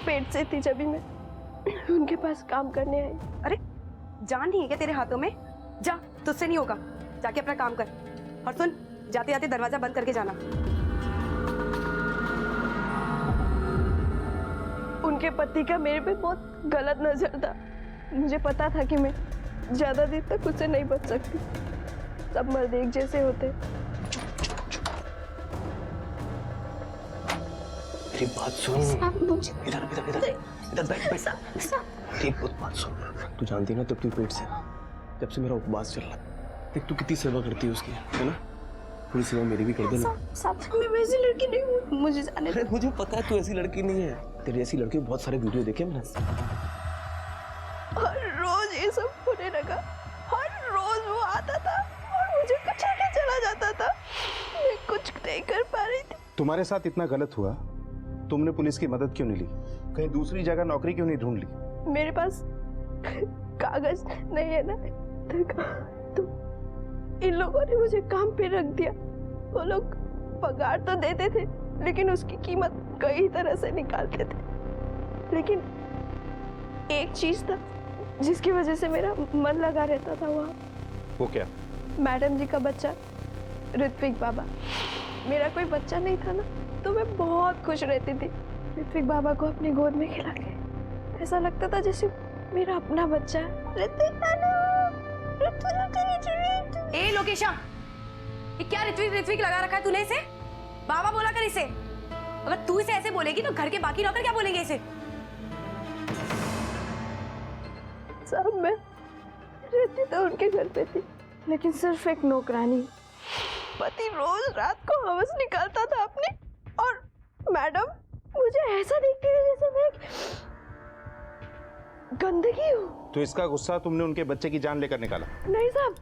पेट से थी जब भी मैं उनके पास काम करने आई। अरे जान नहीं है क्या तेरे हाथों में? जा, तुझसे नहीं होगा, जाके अपना काम कर। और सुन, जाते जाते दरवाजा बंद करके जाना। उनके पति का मेरे पे बहुत गलत नजर था। मुझे पता था कि मैं ज्यादा देर तक उससे नहीं बच सकती। सब मर्द एक जैसे होते। मेरी बात सुन। इधर इधर इधर इधर बैठ बैठ। मेरी बात सुन। तू जानती ना, तब तू पेट से, जब से मेरा उपवास चल रहा है, देख तू कितनी सेवा करती है उसकी, है ना? थोड़ी सेवा मेरी भी कर देना। मैं वैसी लड़की नहीं हूँ, मुझे जाने दो। मुझे पता है तू ऐसी लड़की नहीं है। तेरी ऐसी लड़की बहुत सारे वीडियो देखे मैंने। हर रोज ये सब होने लगा। हर रोज वो आता था और मुझे कुचल के चला जाता था। मैं कुछ नहीं कर पा रही थी। तुम्हारे साथ इतना गलत हुआ, तुमने पुलिस की मदद क्यों नहीं ली? कहीं दूसरी जगह नौकरी क्यों नहीं ढूंढ ली? मेरे पास कागज नहीं है ना, तो इन लोगों ने मुझे काम पे रख दिया। वो लोग पगार तो देते थे, लेकिन उसकी कीमत कई तरह से निकालते थे। लेकिन एक चीज था जिसकी वजह से मेरा मन लगा रहता था वहाँ। वो क्या? मैडम जी का बच्चा ऋत्विक बाबा। मेरा कोई बच्चा नहीं था ना, तो मैं बहुत खुश रहती थी ऋत्विक बाबा को अपनी गोद में खिला के। ऐसा लगता था जैसे मेरा अपना बच्चा है। ए लोकेशा, ये क्या ऋत्विक ऋत्विक लगा रखा है तूने इसे? बाबा बोला कर इसे। अगर तू इसे ऐसे बोलेगी तो घर के बाकी नौकर क्या बोलेंगे इसे? सब मैं रहती तो उनके घर पे थी, लेकिन सिर्फ एक नौकरानी। पति रोज रात को हवस निकालता था अपनी, और मैडम मुझे ऐसा देखती थी जैसे मैं गंदगी हूँ। तो इसका गुस्सा तुमने उनके बच्चे की जान लेकर निकाला? नहीं साहब,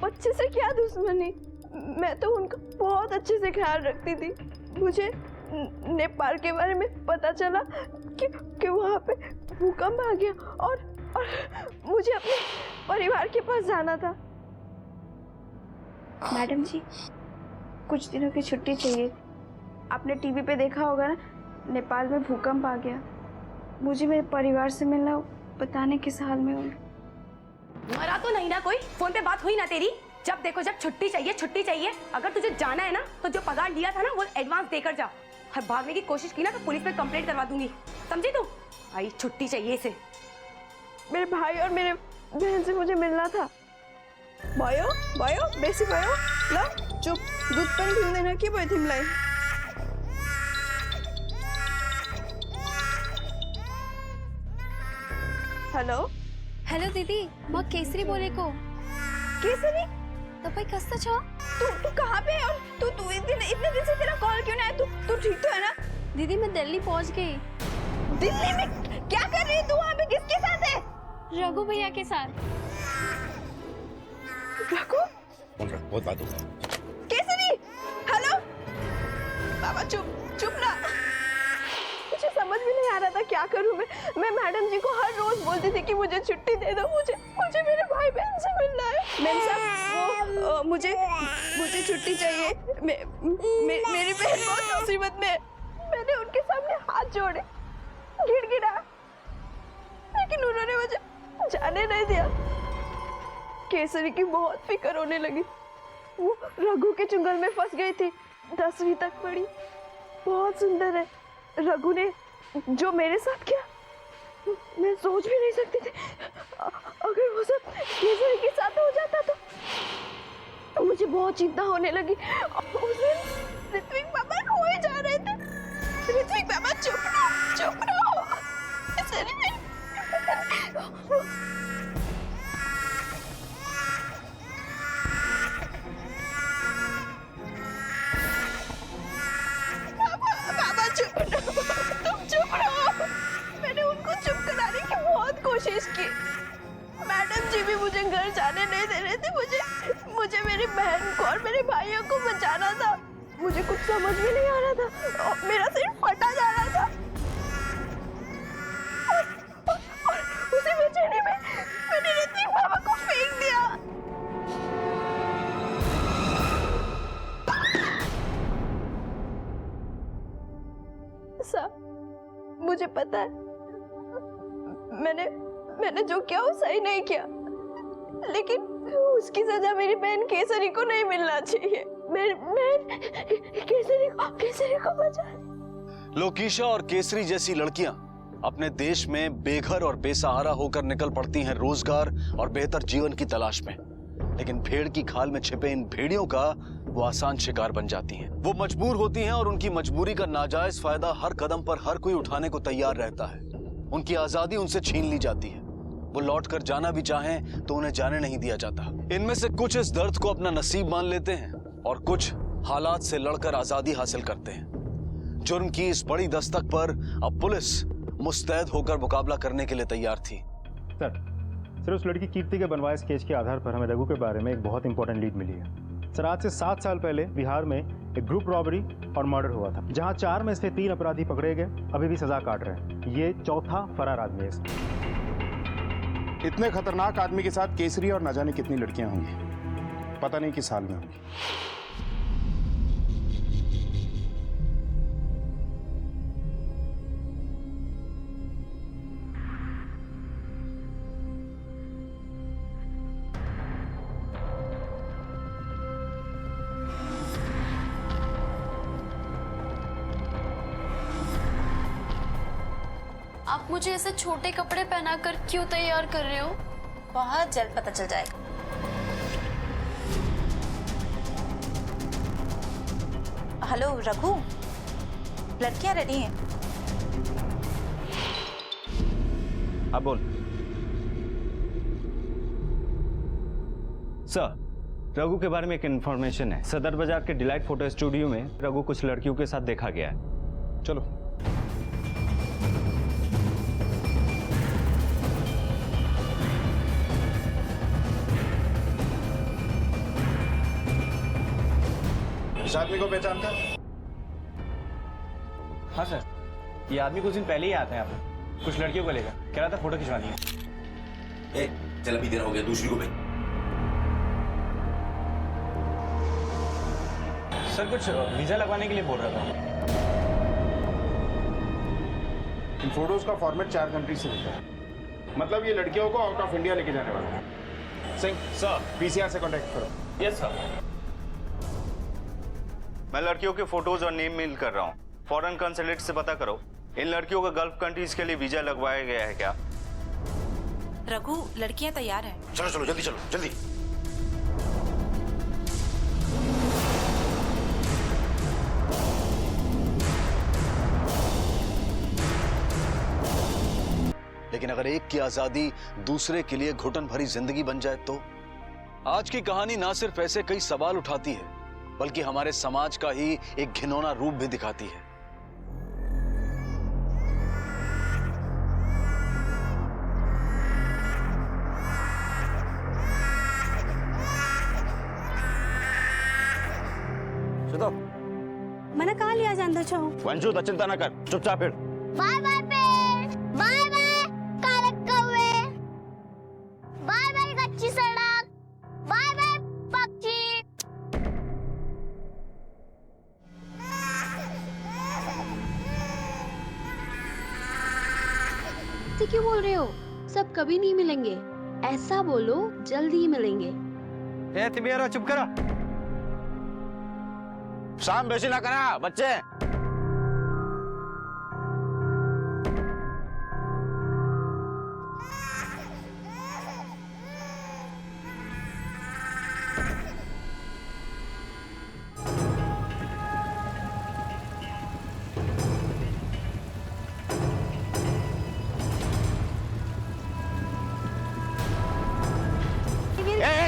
बच्चे से क्या दुश्मनी। मैं तो उनका बहुत अच्छे से ख्याल रखती थी। मुझे नेपाल के बारे में पता चला कि वहाँ पे भूकंप आ गया, और मुझे अपने परिवार के पास जाना था। मैडम जी, कुछ दिनों की छुट्टी चाहिए। आपने टीवी पे देखा होगा ना, नेपाल में भूकंप आ गया। मुझे मेरे परिवार से मिलना, बताने किस हाल में हूँ। मरा तो नहीं ना कोई? फोन पे बात हुई ना तेरी? जब देखो जब छुट्टी चाहिए छुट्टी चाहिए। अगर तुझे जाना है ना तो जो पगार लिया था ना वो एडवांस देकर जा। और भागने की कोशिश की ना तो पुलिस में कंप्लेंट करवा दूंगी, समझी तू? आई छुट्टी चाहिए इसे। मेरे भाई और मेरे बहन से मुझे मिलना था। भयो भयो बेसी भयो ल चुप, दूध पनि थिम्दैन के भयो तिमीलाई? हेलो हेलो दिदी, म केसरी बोलेको। केसरी, तपाईँ कस्तो छ? तू कहाँ पे है? और तू इतने दिन से तेरा कॉल क्यों नहीं आया? तू ठीक तो है ना? दीदी मैं दिल्ली पहुंच गई। दिल्ली में क्या कर रही है तू? वहाँ पे किसके साथ है? रघु भैया के साथ। रघु? बहुत बात हो गई। केसरी, हेलो बाबा, चुप ना। मुझे समझ भी नहीं आ रहा था क्या करूं मैं मैडम जी को हर रोज बोलती थी कि मुझे छुट्टी दे दो, मुझे मेरे भाई बहन से मिलना है। मैम साहब, वो मुझे छुट्टी चाहिए। मेरी बहन बहुत मुसीबत में है। मैंने उनके सामने हाथ जोड़े, गिड़गिड़ा, लेकिन उन्होंने मुझे जाने नहीं दिया। केसरी की बहुत फिक्र होने लगी। वो रघु के चुंगल में फंस गई थी। 10वीं तक पढ़ी, बहुत सुंदर है। रघु ने जो मेरे साथ किया, मैं सोच भी नहीं सकती थी। अगर वो सब केसरी के साथ हो जाता तो मुझे बहुत चिंता होने लगी। उस दिन ऋत्विक बाबा रोए जा रहे थे। ऋत्विक बाबा चुप रहो। बाबा चुप रहो, तुम चुप रहो। मैंने उनको चुप कराने की बहुत कोशिश की। मैडम जी भी मुझे घर जाने नहीं दे रहे थे। मुझे मेरी बहन को और मेरे भाइयों को बचाना था। मुझे कुछ समझ में नहीं आ रहा था और मेरा सिर फटा जा रहा था। और उसी बेचैनी में मैंने ऋत्विक बाबा को फेंक दिया। मुझे पता है मैंने जो किया वो सही नहीं किया, लेकिन उसकी सजा मेरी बहन केसरी को नहीं मिलना चाहिए। मैं केसरी को बचा। लोकीशा और केसरी जैसी लड़कियां अपने देश में बेघर और बेसहारा होकर निकल पड़ती हैं रोजगार और बेहतर जीवन की तलाश में, लेकिन भेड़ की खाल में छिपे इन भेड़ियों का वो आसान शिकार बन जाती हैं। वो मजबूर होती हैं और उनकी मजबूरी का नाजायज फायदा हर कदम पर हर कोई उठाने को तैयार रहता है। उनकी आजादी उनसे छीन ली जाती है। वो लौट कर जाना भी चाहें तो उन्हें जाने नहीं दिया जाता। इनमें से कुछ इस दर्द को अपना नसीब मान लेते हैं और कुछ हालात से लड़कर आजादी हासिल करते हैं। जुर्म की इस बड़ी दस्तक पर अब पुलिस मुस्तैद होकर मुकाबला करने के लिए तैयार थी। सर उस लड़की कीर्ति के बनवाए स्केच के आधार पर हमें रघु के बारे में एक बहुत इंपॉर्टेंट लीड मिली है। सर आज से 7 साल पहले बिहार में एक ग्रुप रॉबरी और मर्डर हुआ था, जहां 4 में से 3 अपराधी पकड़े गए, अभी भी सजा काट रहे हैं। ये चौथा फरार आदमी है। इतने खतरनाक आदमी के साथ केसरी और न जाने कितनी लड़कियां होंगी, पता नहीं किस हाल में होंगी। आप मुझे ऐसे छोटे कपड़े पहनाकर क्यों तैयार कर रहे हो? बहुत जल्द पता चल जाएगा। हेलो रघु, लड़कियां रेडी हैं? अब बोल। सर, रघु के बारे में एक इन्फॉर्मेशन है। सदर बाजार के डिलाइट फोटो स्टूडियो में रघु कुछ लड़कियों के साथ देखा गया है। चलो। इस आदमी को पहचानता? हाँ सर, ये आदमी कुछ दिन पहले ही आता है यहाँ पे, कुछ लड़कियों को लेकर कह रहा था फोटो खिंचवानी है। चल अभी देर हो गया, दूसरी को भेज। सर कुछ वीजा लगवाने के लिए बोल रहा था। इन फोटोज का फॉर्मेट 4 कंट्री से होता है, मतलब ये लड़कियों को आउट ऑफ इंडिया लेके जाने वाला है। सिंह सर, पीसीआर से कांटेक्ट करो। Yes sir. मैं लड़कियों के फोटोज और नेम मेल कर रहा हूँ। फॉरेन कंसुलेट से पता करो इन लड़कियों का गल्फ कंट्रीज के लिए वीजा लगवाया गया है क्या। रघु, लड़कियां तैयार हैं। चलो चलो जल्दी चलो जल्दी। लेकिन अगर एक की आजादी दूसरे के लिए घुटन भरी जिंदगी बन जाए तो? आज की कहानी ना सिर्फ ऐसे कई सवाल उठाती है, बल्कि हमारे समाज का ही एक घिनौना रूप भी दिखाती है। मैंने कहा लिया जानता चाहूँ। वंशु तो चिंता ना कर, चुपचाप फिर। बाय बाय पेड़, बाय बाय कारक कौवे, बाय बाय कच्ची सड़क, बाय बाय पक्षी। ऐसे क्यों बोल रहे हो? सब कभी नहीं मिलेंगे, ऐसा बोलो जल्दी ही मिलेंगे। ए तिमिया, चुप करा। शाम बेसी ना करा बच्चे।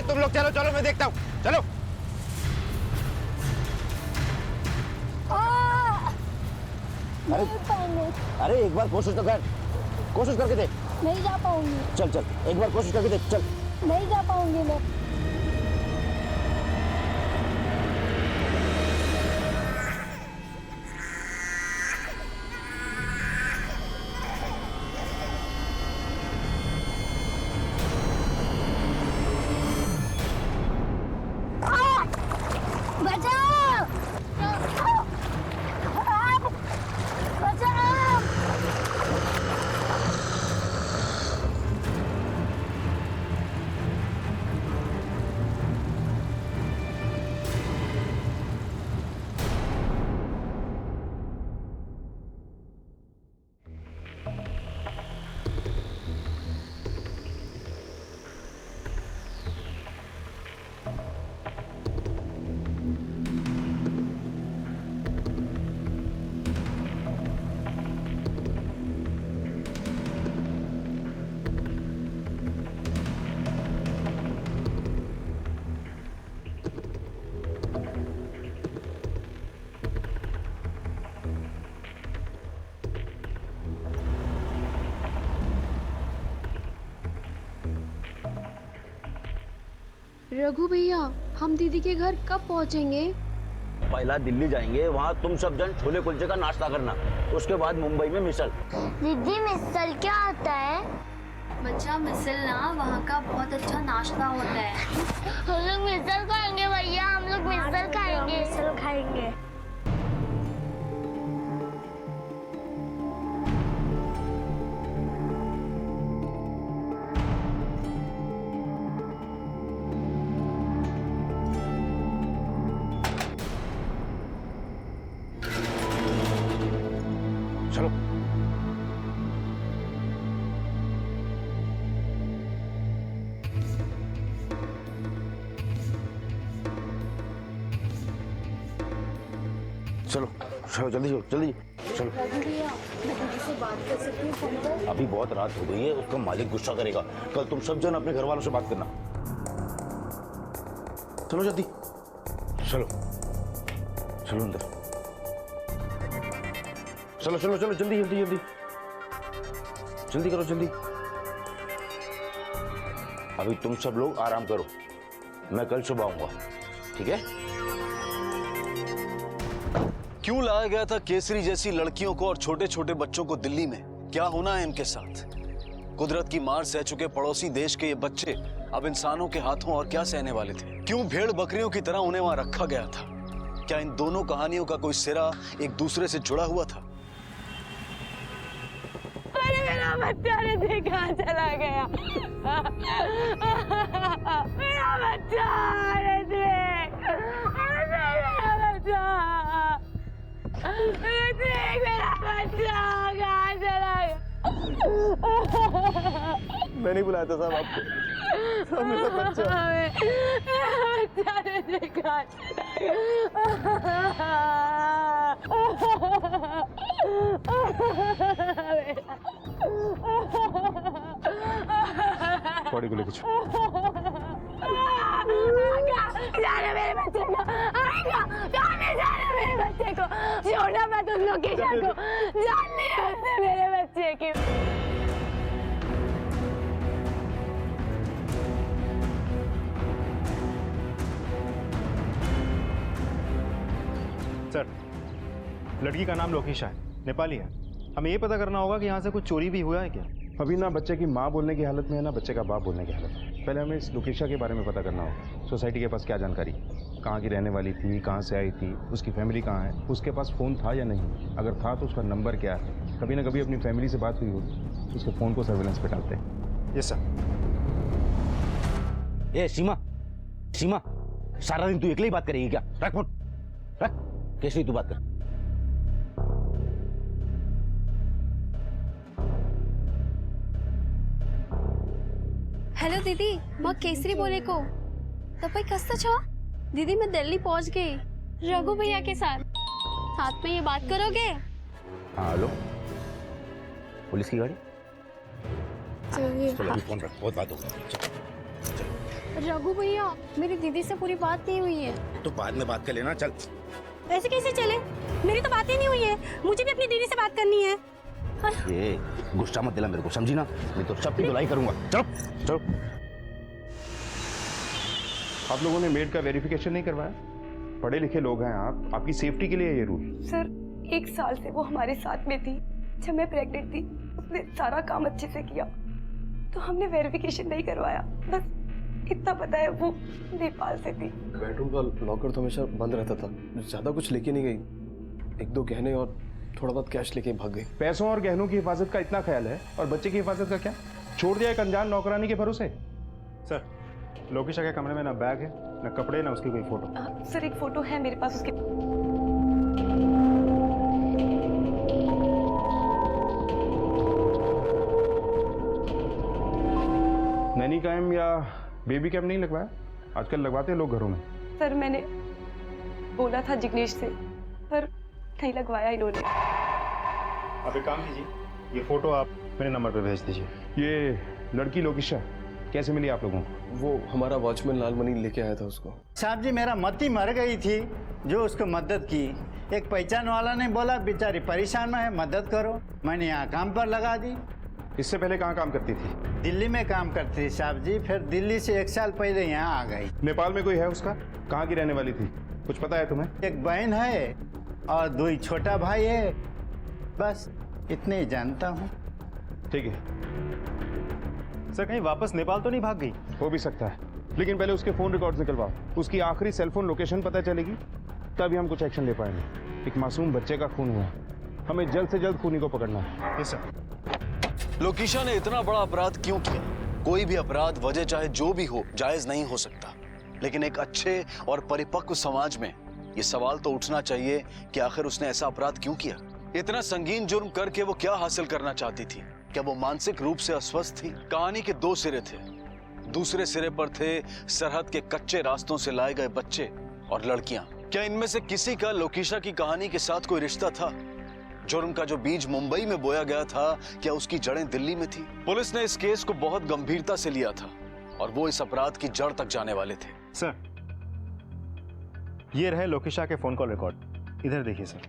तुम लोग चलो चलो, मैं देखता हूँ। चलो। अरे एक बार कोशिश तो कर, कोशिश करके देख। नहीं जा पाऊंगी। चल चल एक बार कोशिश करके देख, चल। नहीं जा पाऊंगी मैं। बचाओ! बचाओ! रघु भैया, हम दीदी के घर कब पहुंचेंगे? पहला दिल्ली जाएंगे, वहाँ तुम सब जन छोले कुलचे का नाश्ता करना, उसके बाद मुंबई में मिसल। दीदी मिसल क्या आता है? बच्चा, मिसल ना वहाँ का बहुत अच्छा नाश्ता होता है। हम लोग मिसल खाएंगे भैया, हम लोग मिसल खाएंगे। मिसल खाएंगे। चलो। चलो चलो जल्दी जल्दी चलो। से बात कर सकती हूँ फोन पर? अभी बहुत रात हो गई है, उसका मालिक गुस्सा करेगा। कल तुम सब जन अपने घर वालों से बात करना। चलो जल्दी चलो चलो अंदर चलो चलो चलो जल्दी जल्दी जल्दी जल्दी करो जल्दी। अभी तुम सब लोग आराम करो, मैं कल सुबह आऊंगा, ठीक है? क्यों लाया गया था केसरी जैसी लड़कियों को और छोटे छोटे बच्चों को दिल्ली में? क्या होना है इनके साथ? कुदरत की मार सह चुके पड़ोसी देश के ये बच्चे अब इंसानों के हाथों और क्या सहने वाले थे? क्यों भेड़ बकरियों की तरह उन्हें वहां रखा गया था? क्या इन दोनों कहानियों का कोई सिरा एक दूसरे से जुड़ा हुआ था? अरे मेरा बच्चा ऋतिक कहाँ चला गया? मेरा बच्चा ऋतिक, मेरा बच्चा ऋतिक, मेरा बच्चा कहाँ चला गया? मैं नहीं बुलाया था साहब आपको। साहब मेरा बच्चा। मेरा बच्चा ऋतिक कहाँ बॉडी को लेके जाने मेरे बच्चे को, जाने जाने मेरे बच्चे को, छोड़ना मत उन लोकेशन को, जानने उससे मेरे बच्चे की। सर, लड़की का नाम लोकेशा है, नेपाली है। हमें ये पता करना होगा कि यहाँ से कुछ चोरी भी हुआ है क्या? अभी ना बच्चे की माँ बोलने की हालत में है, ना बच्चे का बाप बोलने की हालत में। पहले हमें इस लोकेशा के बारे में पता करना होगा। सोसाइटी के पास क्या जानकारी, कहाँ की रहने वाली थी, कहाँ से आई थी, उसकी फैमिली कहाँ है, उसके पास फ़ोन था या नहीं, अगर था तो उसका नंबर क्या है, कभी ना कभी अपनी फैमिली से बात हुई होगी, उसके फ़ोन को सर्वेलेंस पे डालते हैं। Yes sir. ए सीमा, सीमा, सारा दिन तू अकेले ही बात करेगी क्या? रख फोन, रख। कैसे तू बात कर। हेलो दीदी, मैं केसरी बोले को तपाईँ कस्तो छ? दीदी मैं दिल्ली पहुंच गई रघु भैया के साथ में ये बात करोगे? हाँ हेलो, पुलिस की गाड़ी। चलो अभी फोन रख, बहुत बात होगी। रघु भैया, मेरी दीदी से पूरी बात नहीं हुई है। तो बाद में बात कर लेना, चल। ऐसे कैसे चले? मेरी तो बात ही नहीं हुई है, मुझे भी अपनी दीदी से बात करनी है। ये गुस्सा मत दिला मेरे को, समझी ना? मैं तो सबकी धुलाई करूंगा। चलो चलो। आप लोगों ने मेड का वेरिफिकेशन नहीं करवाया? पढ़े लिखे लोग हैं आप, आपकी सेफ्टी के लिए ये रूल। सर, 1 साल से वो हमारे साथ में थी। जब मैं प्रेग्नेंट थी उसने सारा काम अच्छे से किया, तो हमने वेरिफिकेशन नहीं करवाया। बस इतना पता है वो नेपाल से थी। बेडरूम का लॉकर तो हमेशा बंद रहता था, ज़्यादा कुछ लेके नहीं गई, 1-2 गहने और थोड़ा बहुत कैश लेके भाग गई। पैसों और गहनों की हिफाजत का इतना ख्याल है, और बच्चे की हिफाजत का क्या? छोड़ दिया एक अनजान नौकरानी के भरोसे। सर, लोकेशा के कमरे में ना बैग है, ना कपड़े, ना उसकी कोई फोटो। सर, एक फोटो है मेरे पास उसकी। नैनी कैम या बेबी कैम नहीं लगवाया? आजकल लगवाते हैं लोग घरों में। सर, मैंने बोला था जिग्नेश से, पर नहीं लगवाया इन्होंने। आप एक काम कीजिए, ये फोटो आप मेरे नंबर पे भेज दीजिए। ये लड़की लोकेशा कैसे मिली आप लोगों को? वो हमारा वॉचमैन लालमणि लेके आया था उसको। साहब जी, मेरा मती मर गई थी, जो उसको मदद की। एक पहचान वाला ने बोला बेचारी परेशान है, मदद करो। मैंने यहाँ काम पर लगा दी। इससे पहले कहाँ काम करती थी? दिल्ली में काम करती थी साहब जी, फिर दिल्ली से 1 साल पहले यहाँ आ गई। नेपाल में कोई है उसका? कहाँ की रहने वाली थी? कुछ पता है तुम्हें? एक बहन है और 2 छोटा भाई है, बस इतने ही जानता हूँ। ठीक है, सर कहीं वापस नेपाल तो नहीं भाग गई? हो भी सकता है, लेकिन पहले उसके फोन रिकॉर्ड्स निकलवाओ। उसकी आखिरी सेलफोन लोकेशन पता चलेगी तभी हम कुछ एक्शन ले पाएंगे। एक मासूम बच्चे का खून हुआ, हमें जल्द से जल्द खूनी को पकड़ना है। Yes sir. लोकेशा ने इतना बड़ा अपराध क्यों किया? कोई भी अपराध वजह चाहे जो भी हो जायज नहीं हो सकता, लेकिन एक अच्छे और परिपक्व समाज में ये सवाल तो उठना चाहिए कि आखिर उसने ऐसा अपराध क्यों किया? इतना संगीन जुर्म करके वो क्या हासिल करना चाहती थी? क्या वो मानसिक रूप से अस्वस्थ थी? कहानी के 2 सिरे थे। दूसरे सिरे पर थे सरहद के कच्चे रास्तों से लाए गए बच्चे और लड़कियां। क्या इनमें से किसी का लोकेशा की कहानी के साथ कोई रिश्ता था? जुर्म का जो बीज मुंबई में बोया गया था, क्या उसकी जड़ें दिल्ली में थी? पुलिस ने इस केस को बहुत गंभीरता से लिया था और वो इस अपराध की जड़ तक जाने वाले थे। सर ये रहे लोकेशा के फोन कॉल रिकॉर्ड, इधर देखिए सर।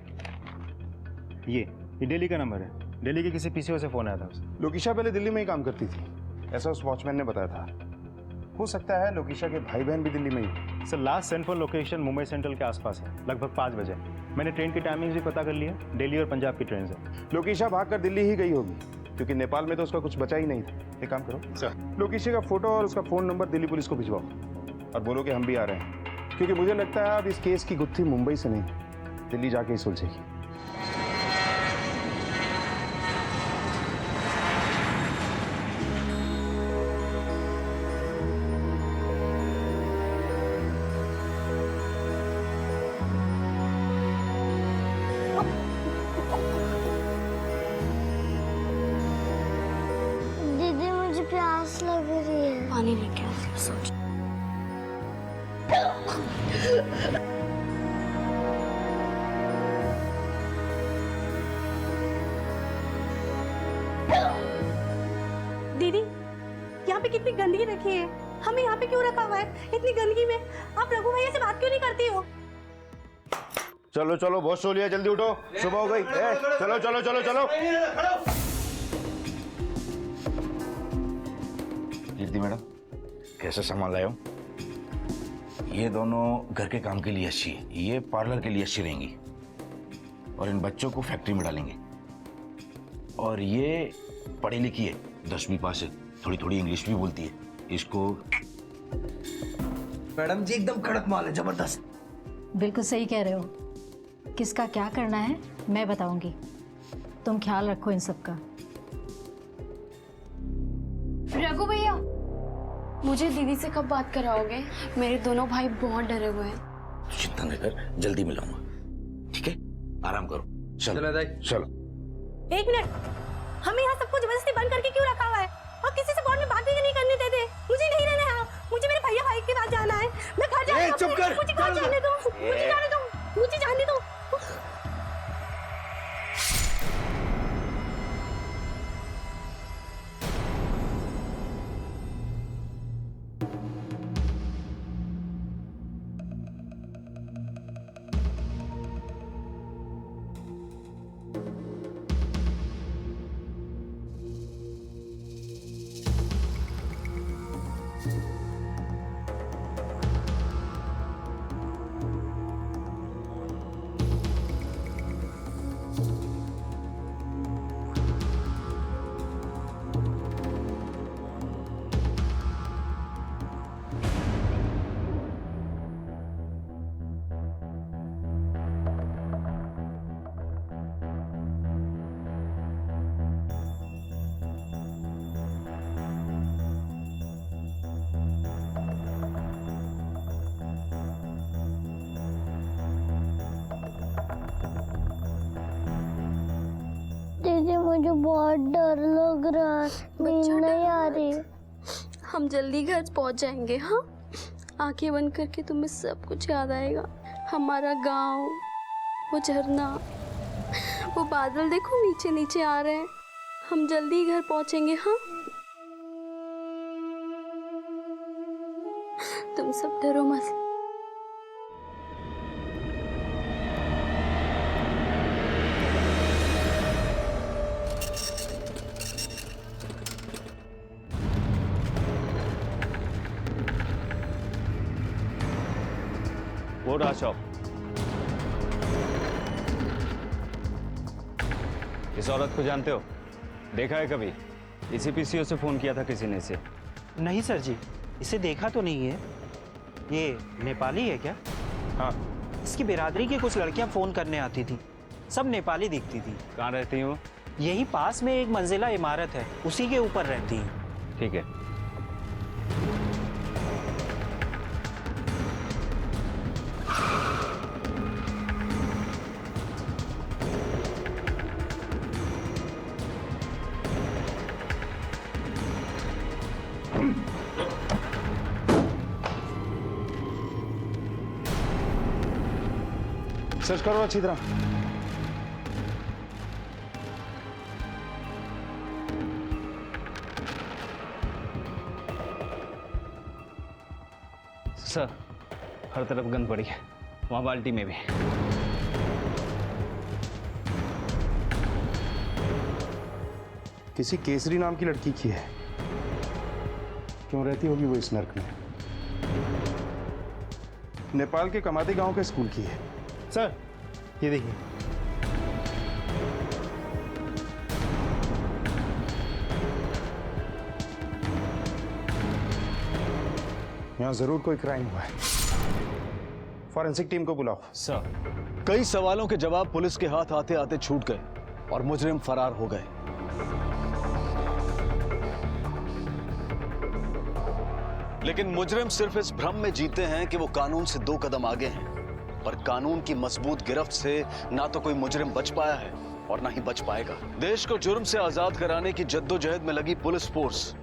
ये दिल्ली का नंबर है, दिल्ली के किसी पीसीओ से फोन आया था उसे। लोकेशा पहले दिल्ली में ही काम करती थी, ऐसा उस वॉचमैन ने बताया था। हो सकता है लोकेशा के भाई बहन भी दिल्ली में ही। Sir last send phone location Mumbai central के आसपास है, लगभग 5 बजे। मैंने ट्रेन की टाइमिंग भी पता कर लिया, दिल्ली और पंजाब की ट्रेन से। लोकेशा भागकर दिल्ली ही गई होगी, क्योंकि नेपाल में तो उसका कुछ बचा ही नहीं था। एक काम करो सर, लोकेशा का फोटो और उसका फोन नंबर दिल्ली पुलिस को भिजवाओ और बोलो कि हम भी आ रहे हैं, क्योंकि मुझे लगता है अब इस केस की गुत्थी मुंबई से नहीं दिल्ली जाके ही सुलझेगी। दीदी मुझे प्यास लग रही है। पानी लेके आ सोच। दीदी यहाँ पे कितनी गंदगी रखी है, हमें यहाँ पे क्यों रखा हुआ है इतनी गंदगी में? आप रघु भैया से बात क्यों नहीं करती हो? चलो चलो, बहुत सो लिया, जल्दी उठो, सुबह हो गई। चलो चलो चलो चलो। कीर्ति मैडम, कैसे सामान लाए हो? ये दोनों घर के काम के लिए अच्छी है, ये पार्लर के लिए अच्छी रहेंगी और इन बच्चों को फैक्ट्री में डालेंगे। और ये पढ़ी लिखी है, 10वीं पास है, थोड़ी थोड़ी इंग्लिश भी बोलती है। इसको मैडम जी एकदम कड़क माल है, जबरदस्त। बिल्कुल सही कह रहे हो। किसका क्या करना है मैं बताऊंगी, तुम ख्याल रखो इन सब का। रघु भैया, मुझे दीदी से कब बात कराओगे? मेरे दोनों भाई बहुत डरे हुए हैं। चिंता न कर, जल्दी मिलाऊंगा, ठीक है? आराम करो, चलो चलो। 1 मिनट, हमें यहाँ सबको जबरदस्ती बंद करके क्यों रखा हुआ है? और किसी से फोन में बात भी नहीं करने देते। मुझे नहीं रहना है, मुझे मेरे भैया भाई के पास जाना है। मैं घर जाना है। चुप कर। मुझे घर जाने दो, मुझे जाने दो, मुझे जाने दो। दीदी मुझे बहुत डर लग रहा है, नींद नहीं आ रही। हम जल्दी घर पहुंच जाएंगे। हाँ, आंखें बंद करके तुम्हें सब कुछ याद आएगा। हमारा गांव, वो झरना, वो बादल देखो नीचे नीचे आ रहे हैं। हम जल्दी घर पहुंचेंगे। हाँ, तुम सब डरो मत। वो रहा शॉप। इस औरत को जानते हो? देखा है कभी? इसी पीसीओ से फोन किया था किसी ने इसे। नहीं सर जी, इसे देखा तो नहीं है। ये नेपाली है क्या? हाँ। इसकी बिरादरी की कुछ लड़कियां फोन करने आती थी, सब नेपाली दिखती थी। कहाँ रहती हो? यही पास में एक मंजिला इमारत है, उसी के ऊपर रहती हैं। ठीक है। सर्च करो अच्छी तरह। सर, हर तरफ गंद पड़ी है, वहां बाल्टी में भी। किसी केसरी नाम की लड़की की है। क्यों रहती होगी वो इस नर्क में? नेपाल के कमाती गांव के स्कूल की है। सर ये देखिए, यहाँ जरूर कोई क्राइम हुआ है। फॉरेंसिक टीम को बुलाओ। सर, कई सवालों के जवाब पुलिस के हाथ आते आते छूट गए और मुजरिम फरार हो गए। लेकिन मुजरिम सिर्फ इस भ्रम में जीते हैं कि वो कानून से 2 कदम आगे हैं, पर कानून की मजबूत गिरफ्त से ना तो कोई मुजरिम बच पाया है और ना ही बच पाएगा। देश को जुर्म से आजाद कराने की जद्दोजहद में लगी पुलिस फोर्स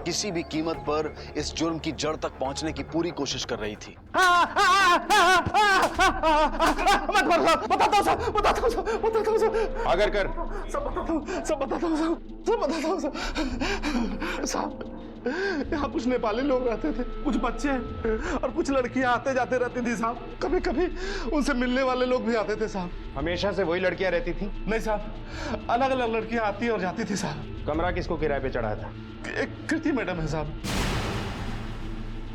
किसी भी कीमत पर इस जुर्म की जड़ तक पहुंचने की पूरी कोशिश कर रही थी। अगर कर साहब, यहाँ कुछ नेपाली लोग रहते थे, कुछ बच्चे और कुछ लड़कियां आते जाते रहती थी साहब। कभी कभी उनसे मिलने वाले लोग भी आते थे साहब। हमेशा से वही लड़कियां रहती थी? नहीं साहब, अलग अलग लड़कियां आती और जाती थी साहब। कमरा किसको किराए पे चढ़ाया था? एक कृति मैडम है साहब।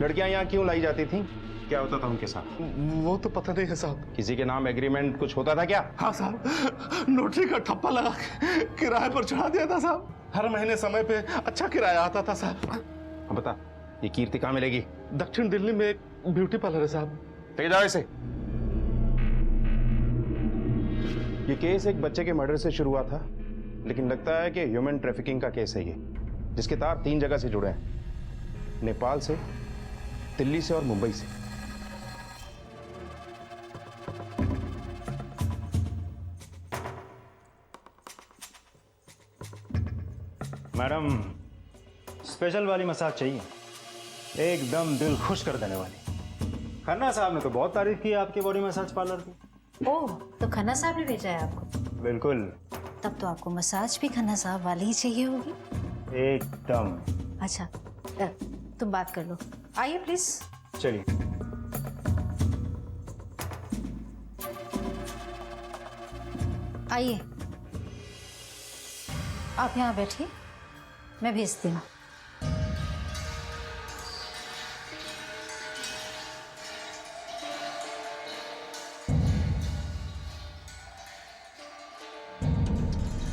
लड़कियां यहाँ क्यों लाई जाती थी? क्या होता था उनके साथ? वो तो पता नहीं है साहब। किसी के नाम एग्रीमेंट कुछ होता था क्या? हाँ साहब, नोटरी का ठप्पा लगा के किराए पर चढ़ा दिया था साहब। हर महीने समय पे अच्छा किराया आता था साहब। अब बता, ये कीर्ति कहाँ मिलेगी? दक्षिण दिल्ली में एक ब्यूटी पार्लर है साहब। ले जाओ इसे। ये केस एक बच्चे के मर्डर से शुरू हुआ था, लेकिन लगता है कि ह्यूमन ट्रैफिकिंग का केस है ये, जिसके तार 3 जगह से जुड़े हैं, नेपाल से, दिल्ली से और मुंबई से। मैडम, स्पेशल वाली मसाज चाहिए, एकदम दिल खुश कर देने वाली। खन्ना साहब ने तो बहुत तारीफ की आपके बॉडी मसाज पार्लर की। ओह, तो खन्ना साहब ने भेजा है आपको? बिल्कुल। तब तो आपको मसाज भी खन्ना साहब वाली ही चाहिए होगी। एकदम। अच्छा, तुम बात कर लो। आइए प्लीज। चलिए। आइए, आप यहाँ बैठिए, मैं भेजती हूँ।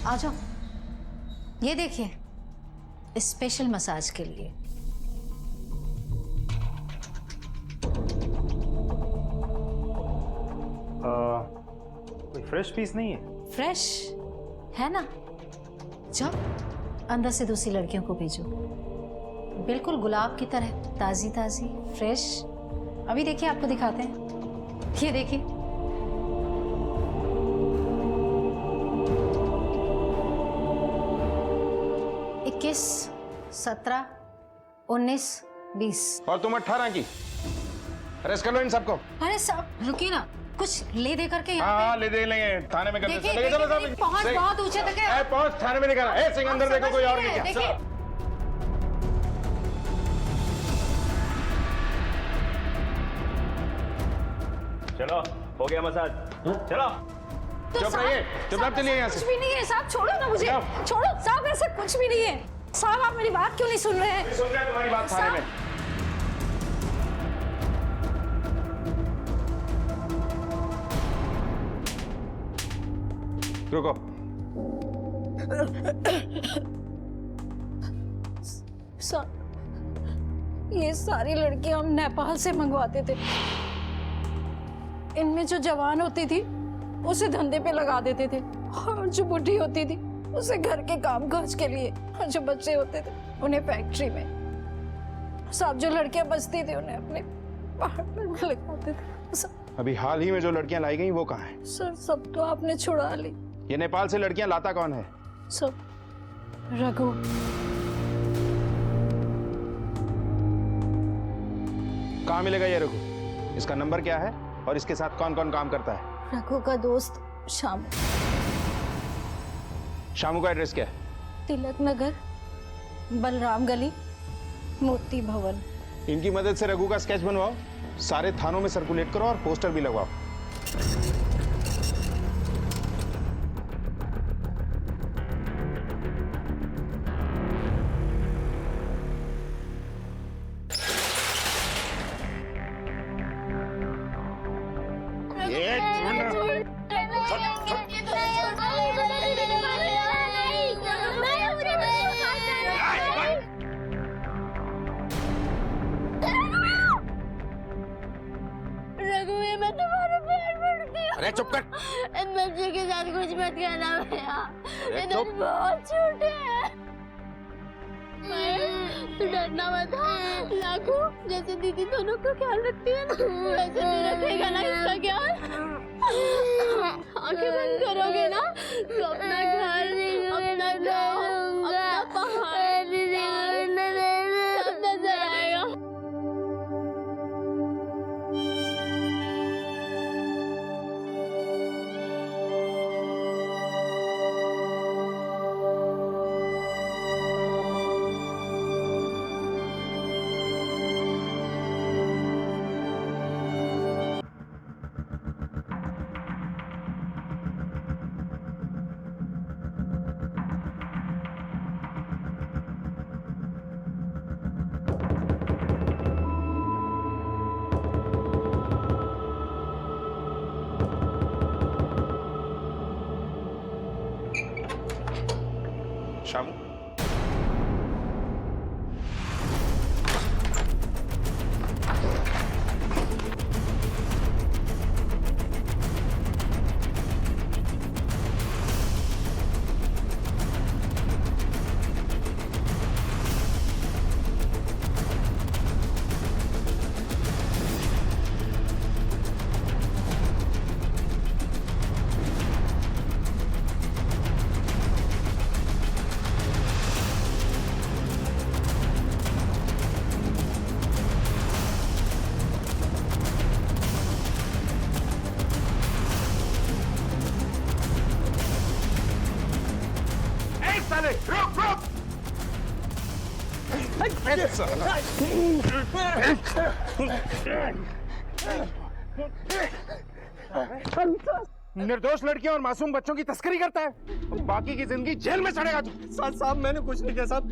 आ जाओ, ये देखिए, स्पेशल मसाज के लिए। कोई फ्रेश पीस नहीं है? फ्रेश है ना? जाओ, अंदर से दूसरी लड़कियों को भेजो, बिल्कुल गुलाब की तरह, ताजी ताजी फ्रेश। अभी देखिए, आपको दिखाते हैं, ये देखिए। इक्कीस, 17, 19, 20। और तुम 18 की। अरेस्ट कर लो इन सबको। अरे साहब रुकिए ना, कुछ ले दे करके यहाँ हाँ, ले दे लेंगे, थाने में कर देखिए, लेंगे। चलो देखिए, पहुंच बहुत ऊंचे तक है। पहुंच, थाने में दिखा रहा। सिंह अंदर देखो, कोई और नहीं क्या? देखिए, चलो, हो गया मसाज। चलो। चुप रहिए, चुपचाप चलिए यहाँ से। कुछ भी नहीं है साहब, छोड़ो ना मुझे, छोड़ो साहब, ऐसा कुछ भी नहीं है साहब। आप मेरी बात क्यों नहीं सुन रहे हैं? सुन रहे हैं तुम्हारी बात थाने में। रुको। ये सारी लड़कियां हम नेपाल से मंगवाते थे। इनमें जो जवान होती थी उसे धंधे पे लगा देते थे, और जो बुढ़ी होती थी उसे घर के काम काज के लिए, और जो बच्चे होते थे उन्हें फैक्ट्री में। सब जो लड़कियां बचती थी उन्हें अपने पार्टनर में लगाते थे। अभी हाल ही में जो लड़कियां लाई गई वो कहाँ है? सर सब तो आपने छुड़ा ली। ये नेपाल से लड़कियां लाता कौन है? सब रघु। कहाँ मिलेगा ये रघु? इसका नंबर क्या है और इसके साथ कौन कौन काम करता है? रघु का दोस्त शामू। शामू का एड्रेस क्या है? तिलक नगर, बलराम गली, मोती भवन। इनकी मदद से रघु का स्केच बनवाओ, सारे थानों में सर्कुलेट करो और पोस्टर भी लगवाओ। अरे चुप कर। इन बच्चों के साथ कुछ मत करना भैया, ये तो बहुत छोटे हैं। तू डरना मत। लाखू जैसे दीदी दोनों को ख्याल रखती है ना, वैसे तू रखेगा ना इसका ख्याल। आंखें बंद करोगे ना तो अपना घर, अपना गाँव, अपना पहाड़ सब नजर आएगा। शामू, निर्दोष लड़कियों और मासूम बच्चों की तस्करी करता है, बाकी की जिंदगी जेल में सड़ेगा तू। साहब मैंने कुछ नहीं किया साहब।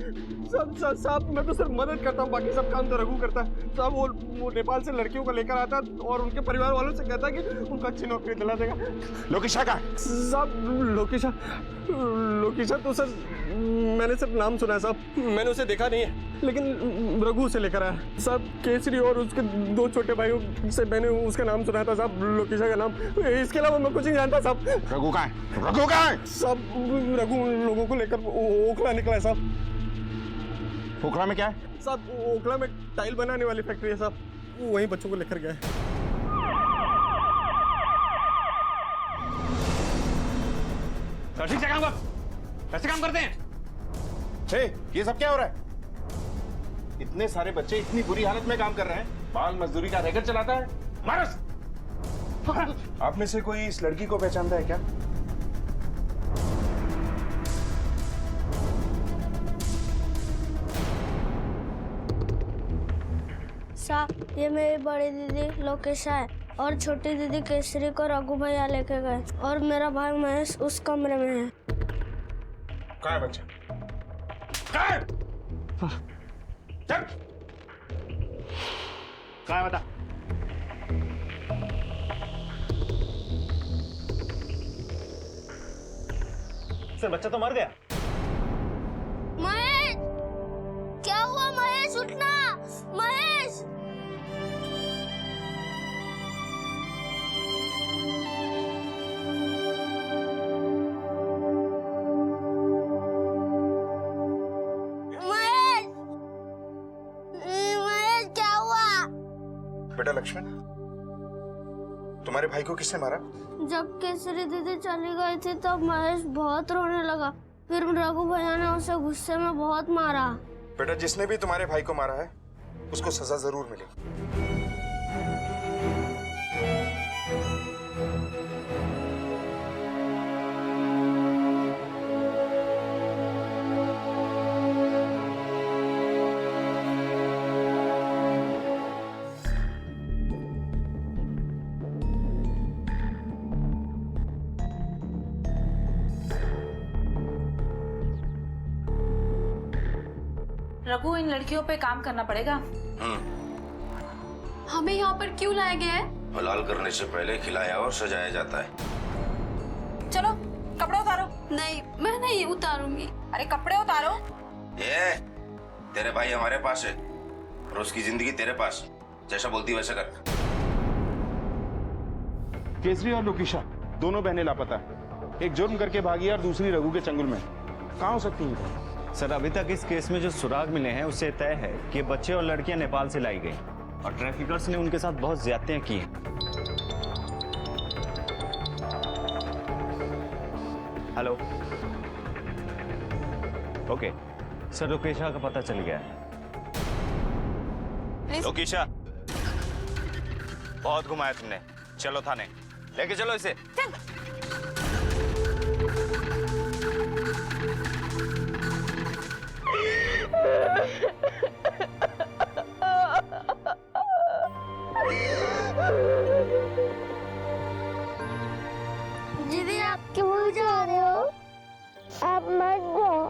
साहब मैं तो सिर्फ मदद करता हूँ, बाकी सब काम तो रघु करता है साहब। वो नेपाल से लड़कियों को लेकर आता और उनके परिवार वालों से कहता कि उनको अच्छी नौकरी दिला देगा। लोकेशा का साहब? लोकेशा तो सर मैंने सिर्फ नाम सुना है साहब, मैंने उसे देखा नहीं है, लेकिन रघु से लेकर आया साहब। केसरी और उसके दो छोटे भाइयों से मैंने उसका नाम सुना था साहब, लोकेशा का नाम। इसके अलावा मैं कुछ नहीं जानता साहब। रघु कहाँ है? रघु कहाँ है? साहब रघु लोगों को लेकर ओखला निकला है साहब। ओखला में क्या है? साहब ओखला में टाइल बनाने वाली फैक्ट्री है साहब, वहीं बच्चों को लेकर गया है। ठीक से काम कर, कैसे काम करते हैं? ये सब क्या हो रहा है? इतने सारे बच्चे इतनी बुरी हालत में काम कर रहे हैं, बाल मजदूरी का रैकेट चलाता है। मारस! आप में से कोई इस लड़की को पहचानता है क्या? साहब ये मेरी बड़ी दीदी लोकेशा है और छोटी दीदी केसरी को रघु भैया लेके गए, और मेरा भाई महेश उस कमरे में है। कहाँ है बच्चा? कहाँ है? चल! कहाँ है बता? सर बच्चा तो मर गया। महेश, क्या हुआ महेश? उठना महेश। महेश, महेश क्या हुआ? बेटा लक्ष्मण, तुम्हारे भाई को किसने मारा? जब केसरी दीदी चली गई थी तब महेश बहुत रोने लगा। फिर रघु भैया ने उसे गुस्से में बहुत मारा। बेटा जिसने भी तुम्हारे भाई को मारा है उसको सजा जरूर मिलेगी। रघु, इन लड़कियों पे काम करना पड़ेगा। हमें यहाँ पर क्यों लाया गया है? हलाल करने से पहले खिलाया और सजाया जाता है। चलो कपड़े उतारो। नहीं, मैं नहीं उतारूंगी। अरे कपड़े उतारो। ये तेरे भाई हमारे पास है और उसकी जिंदगी तेरे पास। जैसा बोलती वैसा कर। केसरी और लोकेशा दोनों बहनें लापता है। एक जुर्म करके भागी है और दूसरी रघु के चंगुल में। कहाँ हो सकती हैं? सर अभी तक इस केस में जो सुराग मिले हैं उससे तय है कि बच्चे और लड़कियां नेपाल से लाई गई और ट्रैफिकर्स ने उनके साथ बहुत ज्यादतियां की हैं। हेलो, ओके सर, लोकेशा का पता चल गया है। लोकेशा, बहुत घुमाया तुमने, चलो थाने, लेके चलो इसे। दीदी आप क्यों जा रहे हो? आप मत जाओ।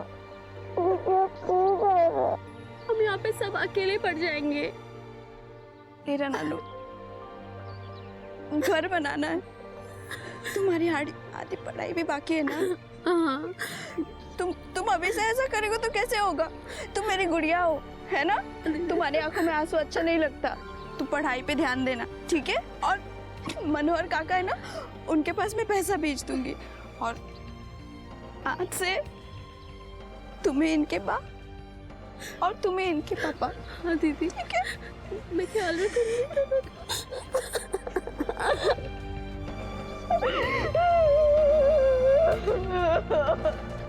दीदी आप क्यों जा रहे हो? हम यहाँ पे सब अकेले पड़ जाएंगे। तेरा नानू, घर बनाना है। तुम्हारी आधी पढ़ाई भी बाकी है ना? हाँ। तुम अभी से ऐसा करेगो तो कैसे होगा? तुम मेरी गुड़िया हो, है ना? तुम्हारी आंखों में आंसू अच्छा नहीं लगता। तुम पढ़ाई पे ध्यान देना, ठीक है? और मनोहर काका है ना, उनके पास मैं पैसा भेज दूंगी और आज से तुम्हें इनके बाप और तुम्हें इनके पापा। हाँ दीदी, ठीक है? मैं ख्याल रखूंगी।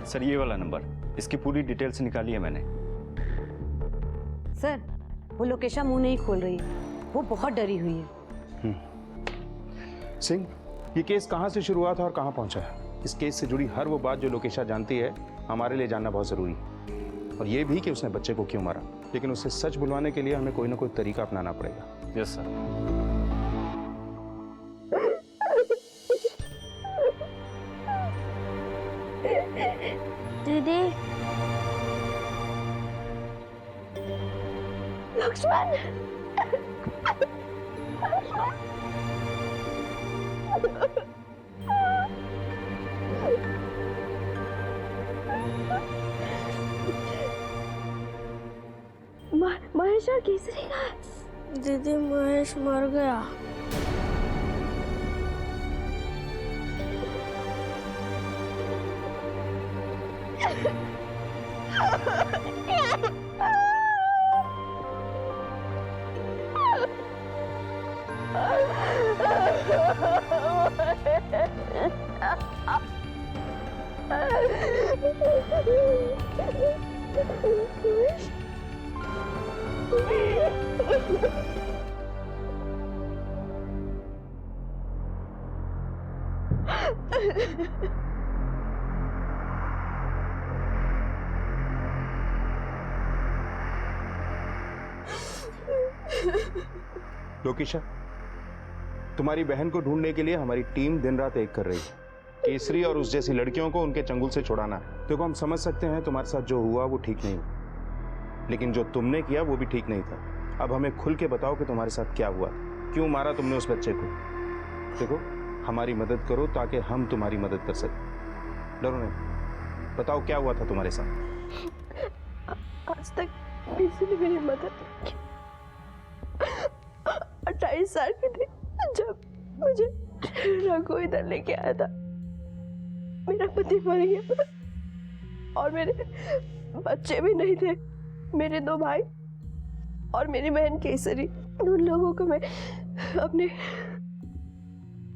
सर ये वाला नंबर, इसकी पूरी डिटेल्स निकाली है मैंने। सर वो लोकेशा मुंह नहीं खोल रही है, वो बहुत डरी हुई है। सिंह, ये केस कहाँ से शुरू हुआ था और कहाँ पहुँचा है? इस केस से जुड़ी हर वो बात जो लोकेशा जानती है हमारे लिए जानना बहुत ज़रूरी है। और ये भी कि उसने बच्चे को क्यों मारा। लेकिन उसे सच बुलवाने के लिए हमें कोई ना कोई तरीका अपनाना पड़ेगा। Yes sir. दीदी, लक्ष्मण, महेश और केसरी का। दीदी महेश मर गया। लोकेशा, तुम्हारी बहन को ढूंढने के लिए हमारी टीम दिन रात एक कर रही है। केसरी और उस जैसी लड़कियों को उनके चंगुल से छुड़ाना है। देखो, हम समझ सकते हैं तुम्हारे साथ जो हुआ वो ठीक नहीं हुआ, लेकिन जो तुमने किया वो भी ठीक नहीं था। अब हमें खुल के बताओ कि तुम्हारे साथ क्या हुआ, क्यों मारा तुमने उस बच्चे को। देखो, हमारी मदद करो ताकि हम तुम्हारी मदद कर सकें। डरो नहीं। बताओ क्या हुआ था तुम्हारे साथ? आज तक किसी ने मेरी मदद नहीं की। 28 साल की थी जब मुझे रघु इधर लेके आया था। मेरा पति मर गया और मेरे बच्चे भी नहीं थे। मेरे 2 भाई और मेरी बहन केसरी, उन लोगों को मैं अपने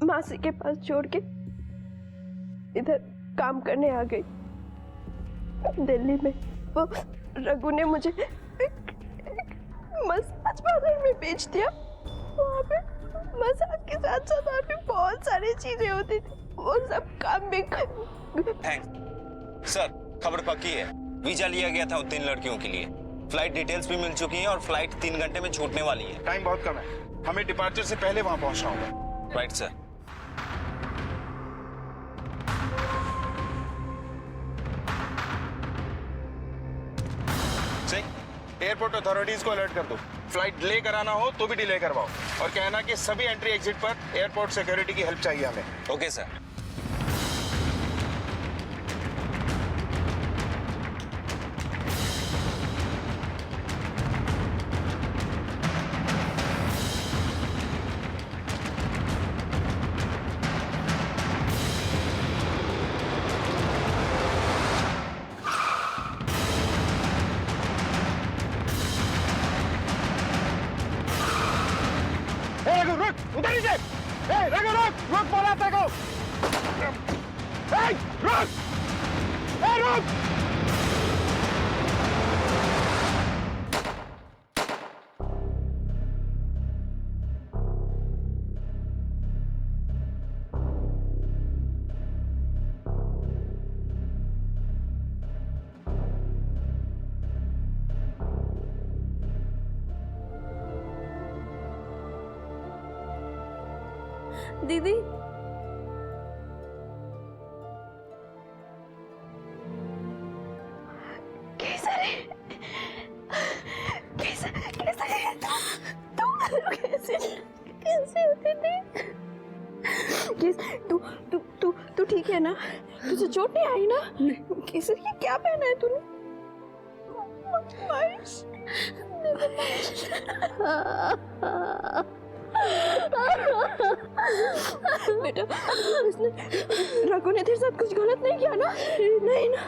मासी के पास छोड़ के इधर काम करने आ गई दिल्ली में। वो रघु ने मुझे एक मसाज पार्लर में बेच दिया। वहाँ पे मसाज के साथ साथ और भी बहुत सारी चीजें होती थी, वो सब काम भी थैंक्स सर, खबर पक्की है। वीजा लिया गया था उन 3 लड़कियों के लिए। फ्लाइट डिटेल्स भी मिल चुकी हैं और फ्लाइट 3 घंटे में छूटने वाली है। टाइम बहुत कम है, हमें डिपार्चर से पहले वहां पहुंचना होगा। Right sir. एयरपोर्ट अथॉरिटीज को अलर्ट कर दो। फ्लाइट डिले कराना हो तो भी डिले करवाओ और कहना कि सभी एंट्री एग्जिट पर एयरपोर्ट सिक्योरिटी की हेल्प चाहिए हमें। Okay sir. उधर नीचे। रघु रुक बोला तेरे को। रुक। रुक। दीदी तू ठीक है ना? तुझे चोट नहीं आई ना? केसर ये क्या पहना है तूने? बेटा, रघु ने तेरे साथ कुछ गलत नहीं किया ना? नहीं ना?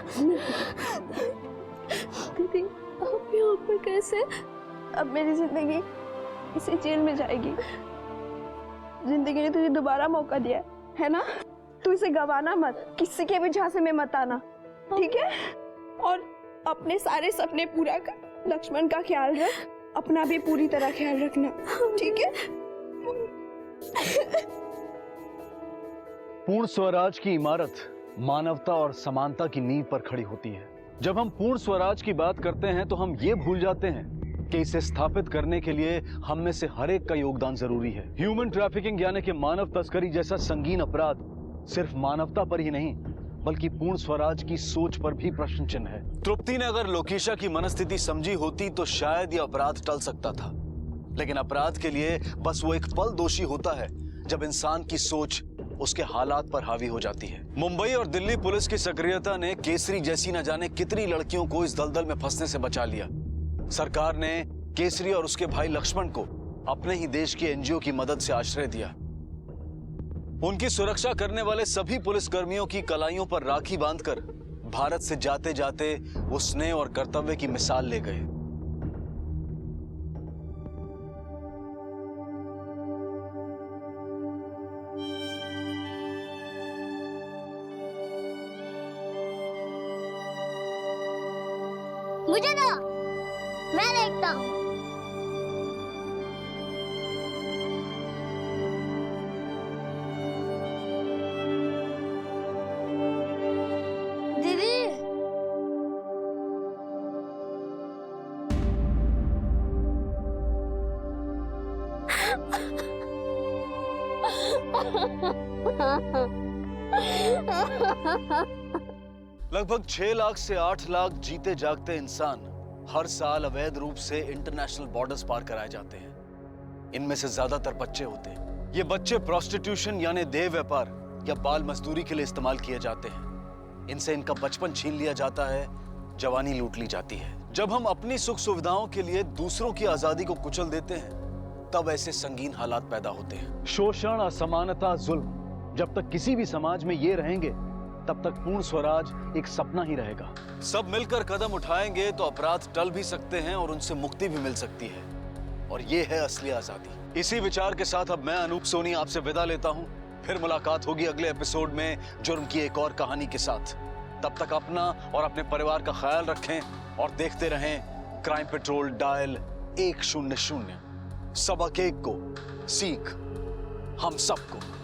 दीदी आप यहाँ पर कैसे? अब मेरी जिंदगी इसी जेल में जाएगी। जिंदगी ने तुझे दोबारा मौका दिया है ना? तू इसे गवाना मत, किसी के भी झांसे में मत आना, ठीक है? और अपने सारे सपने पूरा कर, लक्ष्मण का ख्याल रख, अपना भी पूरी तरह ख्याल रखना, ठीक है? पूर्ण स्वराज की इमारत मानवता और समानता की नींव पर खड़ी होती है। जब हम पूर्ण स्वराज की बात करते हैं तो हम ये भूल जाते हैं कि इसे स्थापित करने के लिए हम में से हर एक का योगदान जरूरी है। ह्यूमन ट्रैफिकिंग यानी कि मानव तस्करी जैसा संगीन अपराध सिर्फ मानवता पर ही नहीं बल्कि पूर्ण स्वराज की सोच पर भी प्रश्न चिन्ह है। तृप्ति ने अगर लोकेशा की मनस्थिति समझी होती तो शायद यह अपराध टल सकता था, लेकिन अपराध के लिए बस वो एक पल दोषी होता है जब इंसान की सोच उसके हालात पर हावी हो जाती है। मुंबई और दिल्ली पुलिस की सक्रियता ने केसरी जैसी न जाने कितनी लड़कियों को इस दलदल में फंसने से बचा लिया। सरकार ने केसरी और उसके भाई लक्ष्मण को अपने ही देश की एनजीओ की मदद से आश्रय दिया। उनकी सुरक्षा करने वाले सभी पुलिस कर्मियों की कलाइयों पर राखी बांधकर भारत से जाते जाते वो स्नेह और कर्तव्य की मिसाल ले गए। मुझे दो, मैं देखता हूँ। दीदी लगभग 6 लाख से 8 लाख जीते जागते इंसान हर साल अवैध रूप से इंटरनेशनल बॉर्डर्स पार कराए जाते हैं। इनमें से ज्यादातर बच्चे होते हैं। ये बच्चे प्रोस्टिट्यूशन यानी देह व्यापार या बाल मजदूरी के लिए इस्तेमाल किए जाते हैं। इनसे इनका बचपन छीन लिया जाता है, जवानी लूट ली जाती है। जब हम अपनी सुख सुविधाओं के लिए दूसरों की आजादी को कुचल देते हैं, तब ऐसे संगीन हालात पैदा होते हैं। शोषण, असमानता, जुल्म, जब तक किसी भी समाज में ये रहेंगे, तब तक पूर्ण स्वराज एक सपना ही रहेगा। सब मिलकर कदम उठाएंगे तो अपराध टल भी सकते हैं और उनसे मुक्ति भी मिल सकती है, और ये है असली आजादी। इसी विचार के साथ अब मैं अनूप सोनी आपसे विदा लेता हूं। फिर मुलाकात होगी अगले एपिसोड में जुर्म की एक और कहानी के साथ। तब तक अपना और अपने परिवार का ख्याल रखें और देखते रहें क्राइम पेट्रोल डायल 100। सबक एक को, सीख हम सबको।